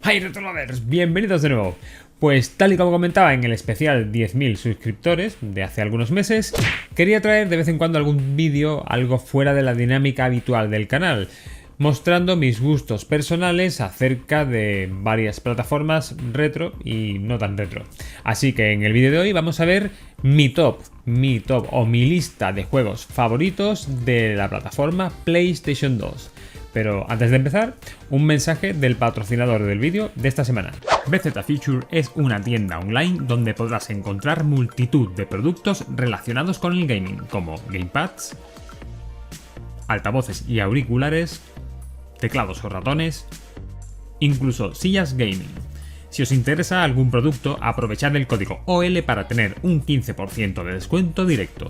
¡Hey Retrolovers! Bienvenidos de nuevo. Pues tal y como comentaba en el especial 10.000 suscriptores de hace algunos meses, quería traer de vez en cuando algún vídeo algo fuera de la dinámica habitual del canal, mostrando mis gustos personales acerca de varias plataformas retro y no tan retro. Así que en el vídeo de hoy vamos a ver mi top o mi lista de juegos favoritos de la plataforma PlayStation 2. Pero antes de empezar, un mensaje del patrocinador del vídeo de esta semana. BZ Future es una tienda online donde podrás encontrar multitud de productos relacionados con el gaming, como gamepads, altavoces y auriculares, teclados o ratones, incluso sillas gaming. Si os interesa algún producto, aprovechad el código OL para tener un 15% de descuento directo.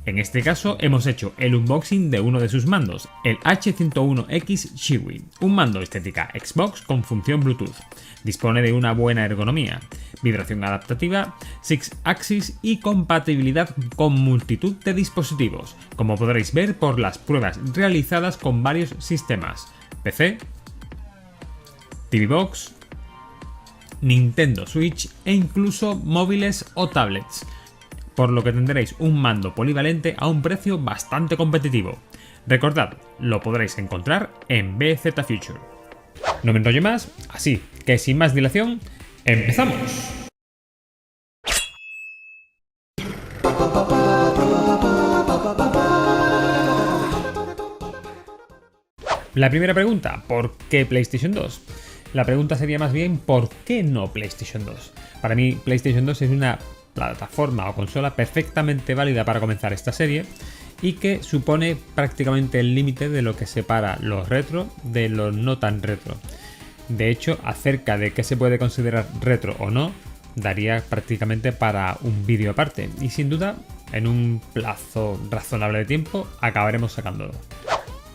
En este caso hemos hecho el unboxing de uno de sus mandos, el H101X Chiwi, un mando estética Xbox con función Bluetooth. Dispone de una buena ergonomía, vibración adaptativa, 6-axis y compatibilidad con multitud de dispositivos, como podréis ver por las pruebas realizadas con varios sistemas: PC, TV Box, Nintendo Switch e incluso móviles o tablets, por lo que tendréis un mando polivalente a un precio bastante competitivo. Recordad, lo podréis encontrar en BZ Future. No me enrollo más, así que sin más dilación, ¡empezamos! La primera pregunta, ¿por qué PlayStation 2? La pregunta sería más bien, ¿por qué no PlayStation 2? Para mí, PlayStation 2 es una plataforma o consola perfectamente válida para comenzar esta serie y que supone prácticamente el límite de lo que separa lo retro de lo no tan retro. De hecho, acerca de qué se puede considerar retro o no, daría prácticamente para un vídeo aparte y sin duda en un plazo razonable de tiempo acabaremos sacándolo.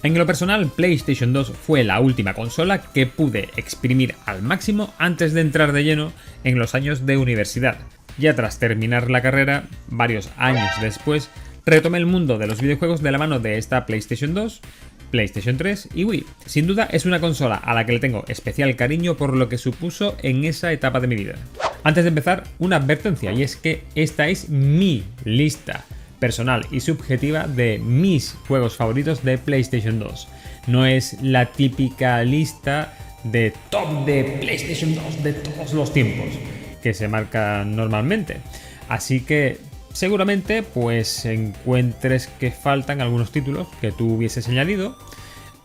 En lo personal, PlayStation 2 fue la última consola que pude exprimir al máximo antes de entrar de lleno en los años de universidad. Ya tras terminar la carrera, varios años después, retomé el mundo de los videojuegos de la mano de esta PlayStation 2, PlayStation 3 y Wii. Sin duda es una consola a la que le tengo especial cariño por lo que supuso en esa etapa de mi vida. Antes de empezar, una advertencia, y es que esta es mi lista personal y subjetiva de mis juegos favoritos de PlayStation 2. No es la típica lista de top de PlayStation 2 de todos los tiempos que se marca normalmente, así que seguramente pues encuentres que faltan algunos títulos que tú hubieses añadido,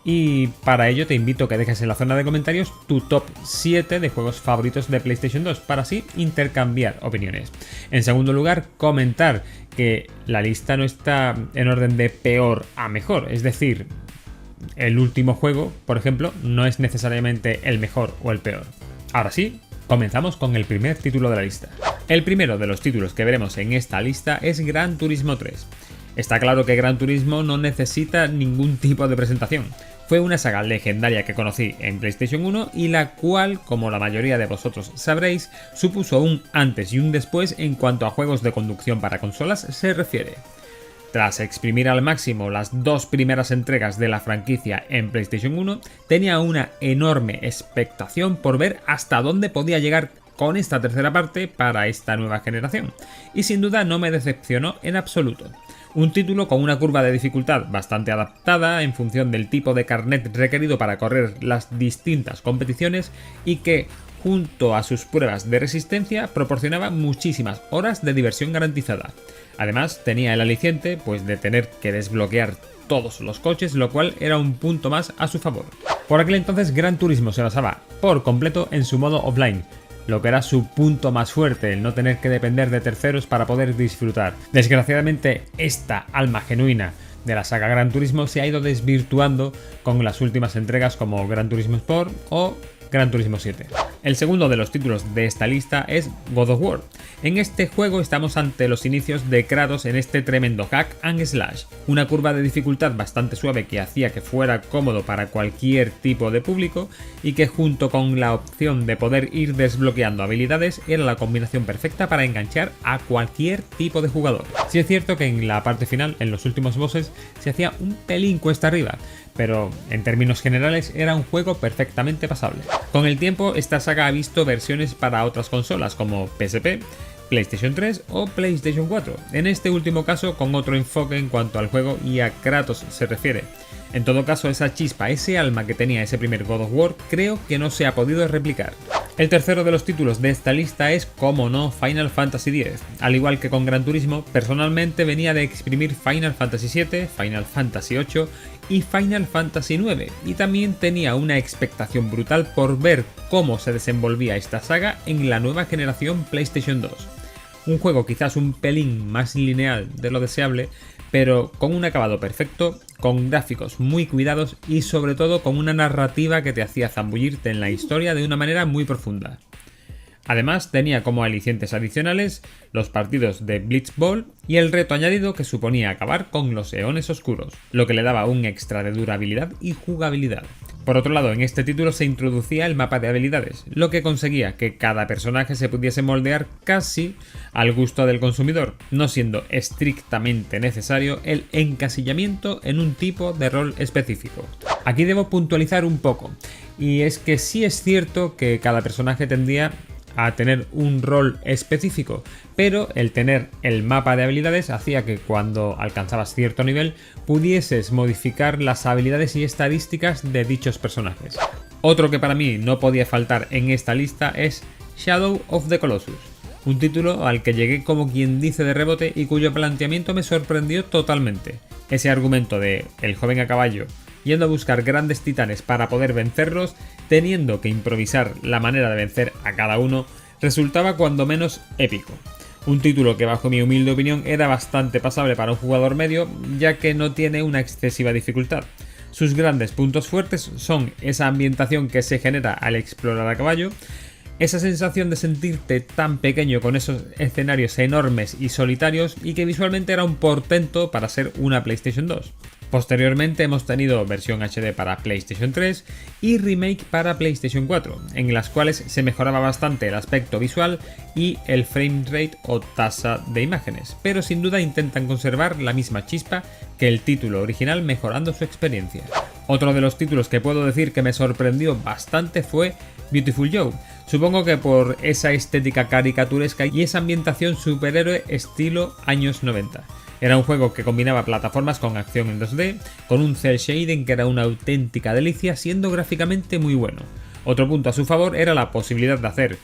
y para ello te invito a que dejes en la zona de comentarios tu top 7 de juegos favoritos de PlayStation 2 para así intercambiar opiniones. En segundo lugar, comentar que la lista no está en orden de peor a mejor, es decir, el último juego, por ejemplo, no es necesariamente el mejor o el peor. Ahora sí, comenzamos con el primer título de la lista. El primero de los títulos que veremos en esta lista es Gran Turismo 3. Está claro que Gran Turismo no necesita ningún tipo de presentación. Fue una saga legendaria que conocí en PlayStation 1 y la cual, como la mayoría de vosotros sabréis, supuso un antes y un después en cuanto a juegos de conducción para consolas se refiere. Tras exprimir al máximo las dos primeras entregas de la franquicia en PlayStation 1, tenía una enorme expectación por ver hasta dónde podía llegar con esta tercera parte para esta nueva generación, y sin duda no me decepcionó en absoluto. Un título con una curva de dificultad bastante adaptada en función del tipo de carnet requerido para correr las distintas competiciones y que, junto a sus pruebas de resistencia, proporcionaba muchísimas horas de diversión garantizada. Además, tenía el aliciente pues de tener que desbloquear todos los coches, lo cual era un punto más a su favor. Por aquel entonces, Gran Turismo se basaba por completo en su modo offline, lo que era su punto más fuerte, el no tener que depender de terceros para poder disfrutar. Desgraciadamente, esta alma genuina de la saga Gran Turismo se ha ido desvirtuando con las últimas entregas como Gran Turismo Sport o Gran Turismo 7. El segundo de los títulos de esta lista es God of War. En este juego estamos ante los inicios de Kratos en este tremendo hack and slash, una curva de dificultad bastante suave que hacía que fuera cómodo para cualquier tipo de público y que, junto con la opción de poder ir desbloqueando habilidades, era la combinación perfecta para enganchar a cualquier tipo de jugador. Sí es cierto que en la parte final, en los últimos bosses, se hacía un pelín cuesta arriba, pero en términos generales era un juego perfectamente pasable. Con el tiempo esta saga ha visto versiones para otras consolas como PSP, PlayStation 3 o PlayStation 4, en este último caso con otro enfoque en cuanto al juego y a Kratos se refiere. En todo caso, esa chispa, ese alma que tenía ese primer God of War, creo que no se ha podido replicar. El tercero de los títulos de esta lista es, como no, Final Fantasy X. Al igual que con Gran Turismo, personalmente venía de exprimir Final Fantasy VII, Final Fantasy VIII y Final Fantasy IX, y también tenía una expectación brutal por ver cómo se desenvolvía esta saga en la nueva generación PlayStation 2. Un juego quizás un pelín más lineal de lo deseable, pero con un acabado perfecto, con gráficos muy cuidados y sobre todo con una narrativa que te hacía zambullirte en la historia de una manera muy profunda. Además tenía como alicientes adicionales los partidos de Blitzball y el reto añadido que suponía acabar con los eones oscuros, lo que le daba un extra de durabilidad y jugabilidad. Por otro lado, en este título se introducía el mapa de habilidades, lo que conseguía que cada personaje se pudiese moldear casi al gusto del consumidor, no siendo estrictamente necesario el encasillamiento en un tipo de rol específico. Aquí debo puntualizar un poco, y es que sí es cierto que cada personaje tendría a tener un rol específico, pero el tener el mapa de habilidades hacía que cuando alcanzabas cierto nivel pudieses modificar las habilidades y estadísticas de dichos personajes. Otro que para mí no podía faltar en esta lista es Shadow of the Colossus, un título al que llegué como quien dice de rebote y cuyo planteamiento me sorprendió totalmente. Ese argumento de el joven a caballo yendo a buscar grandes titanes para poder vencerlos, teniendo que improvisar la manera de vencer a cada uno, resultaba cuando menos épico. Un título que bajo mi humilde opinión era bastante pasable para un jugador medio, ya que no tiene una excesiva dificultad. Sus grandes puntos fuertes son esa ambientación que se genera al explorar a caballo, esa sensación de sentirte tan pequeño con esos escenarios enormes y solitarios, y que visualmente era un portento para ser una PlayStation 2. Posteriormente hemos tenido versión HD para PlayStation 3 y remake para PlayStation 4, en las cuales se mejoraba bastante el aspecto visual y el frame rate o tasa de imágenes, pero sin duda intentan conservar la misma chispa que el título original, mejorando su experiencia. Otro de los títulos que puedo decir que me sorprendió bastante fue Beautiful Joe, supongo que por esa estética caricaturesca y esa ambientación superhéroe estilo años 90. Era un juego que combinaba plataformas con acción en 2D, con un cel shading que era una auténtica delicia, siendo gráficamente muy bueno. Otro punto a su favor era la posibilidad de hacer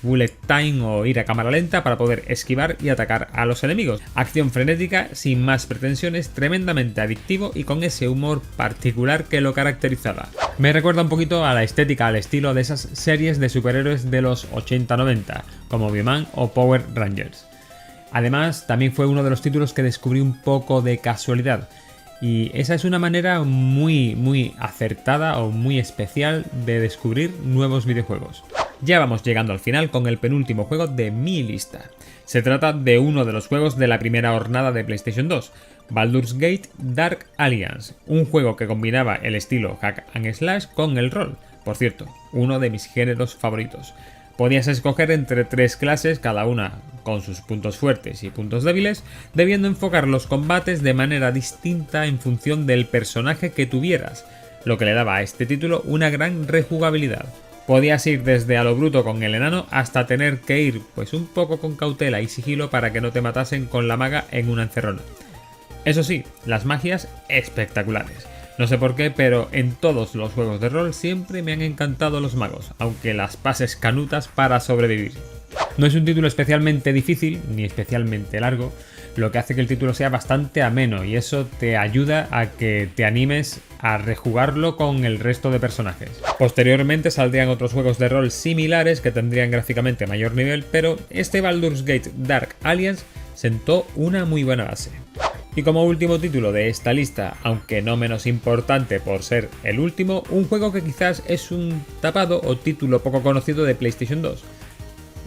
bullet time o ir a cámara lenta para poder esquivar y atacar a los enemigos. Acción frenética, sin más pretensiones, tremendamente adictivo y con ese humor particular que lo caracterizaba. Me recuerda un poquito a la estética, al estilo de esas series de superhéroes de los 80-90, como Bioman o Power Rangers. Además, también fue uno de los títulos que descubrí un poco de casualidad, y esa es una manera muy acertada o muy especial de descubrir nuevos videojuegos. Ya vamos llegando al final con el penúltimo juego de mi lista. Se trata de uno de los juegos de la primera hornada de PlayStation 2, Baldur's Gate Dark Alliance, un juego que combinaba el estilo hack and slash con el rol, por cierto, uno de mis géneros favoritos. Podías escoger entre 3 clases, cada una con sus puntos fuertes y puntos débiles, debiendo enfocar los combates de manera distinta en función del personaje que tuvieras, lo que le daba a este título una gran rejugabilidad. Podías ir desde a lo bruto con el enano hasta tener que ir un poco con cautela y sigilo para que no te matasen con la maga en una encerrona. Eso sí, las magias espectaculares. No sé por qué, pero en todos los juegos de rol siempre me han encantado los magos, aunque las pases canutas para sobrevivir. No es un título especialmente difícil, ni especialmente largo, lo que hace que el título sea bastante ameno, y eso te ayuda a que te animes a rejugarlo con el resto de personajes. Posteriormente saldrían otros juegos de rol similares que tendrían gráficamente mayor nivel, pero este Baldur's Gate Dark Alliance sentó una muy buena base. Y como último título de esta lista, aunque no menos importante por ser el último, un juego que quizás es un tapado o título poco conocido de PlayStation 2.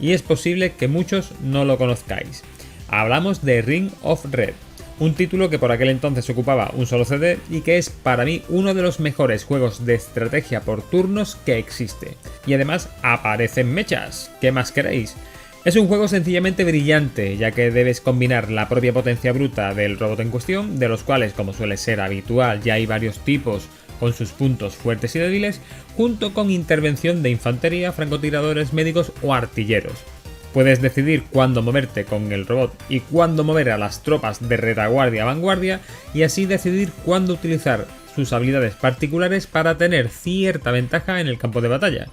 Y es posible que muchos no lo conozcáis. Hablamos de Ring of Red, un título que por aquel entonces ocupaba un solo CD y que es para mí uno de los mejores juegos de estrategia por turnos que existe. Y además aparecen mechas, ¿qué más queréis? Es un juego sencillamente brillante, ya que debes combinar la propia potencia bruta del robot en cuestión, de los cuales, como suele ser habitual, ya hay varios tipos con sus puntos fuertes y débiles, junto con intervención de infantería, francotiradores, médicos o artilleros. Puedes decidir cuándo moverte con el robot y cuándo mover a las tropas de retaguardia a vanguardia, y así decidir cuándo utilizar sus habilidades particulares para tener cierta ventaja en el campo de batalla.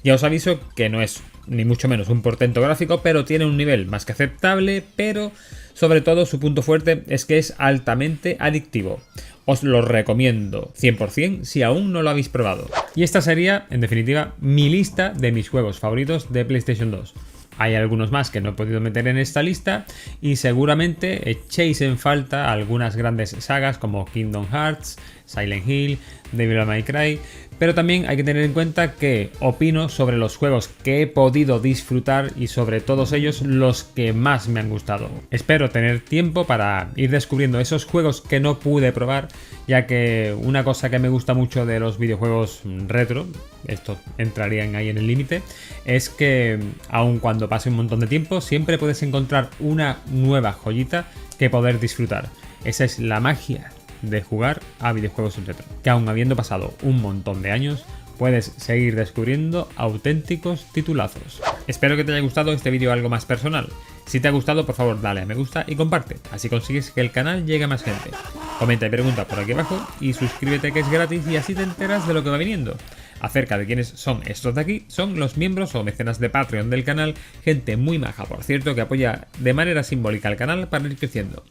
Ya os aviso que no es ni mucho menos un portento gráfico, pero tiene un nivel más que aceptable, pero sobre todo su punto fuerte es que es altamente adictivo. Os lo recomiendo 100% si aún no lo habéis probado. Y esta sería, en definitiva, mi lista de mis juegos favoritos de PlayStation 2. Hay algunos más que no he podido meter en esta lista y seguramente echéis en falta algunas grandes sagas como Kingdom Hearts, Silent Hill, Devil May Cry, pero también hay que tener en cuenta que opino sobre los juegos que he podido disfrutar y sobre todos ellos los que más me han gustado. Espero tener tiempo para ir descubriendo esos juegos que no pude probar, ya que una cosa que me gusta mucho de los videojuegos retro, estos entrarían ahí en el límite, es que aun cuando pase un montón de tiempo siempre puedes encontrar una nueva joyita que poder disfrutar. Esa es la magia de jugar a videojuegos retro, que aun habiendo pasado un montón de años puedes seguir descubriendo auténticos titulazos. Espero que te haya gustado este vídeo algo más personal. Si te ha gustado, por favor dale a me gusta y comparte, así consigues que el canal llegue a más gente. Comenta y pregunta por aquí abajo y suscríbete, que es gratis, y así te enteras de lo que va viniendo. Acerca de quiénes son estos de aquí, son los miembros o mecenas de Patreon del canal, gente muy maja por cierto, que apoya de manera simbólica al canal para ir creciendo.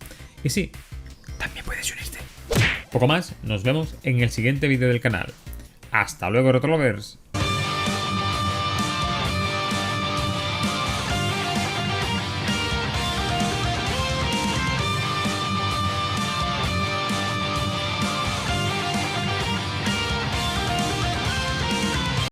Y sí, también puedes unirte. Poco más, nos vemos en el siguiente vídeo del canal. ¡Hasta luego, Retrolovers!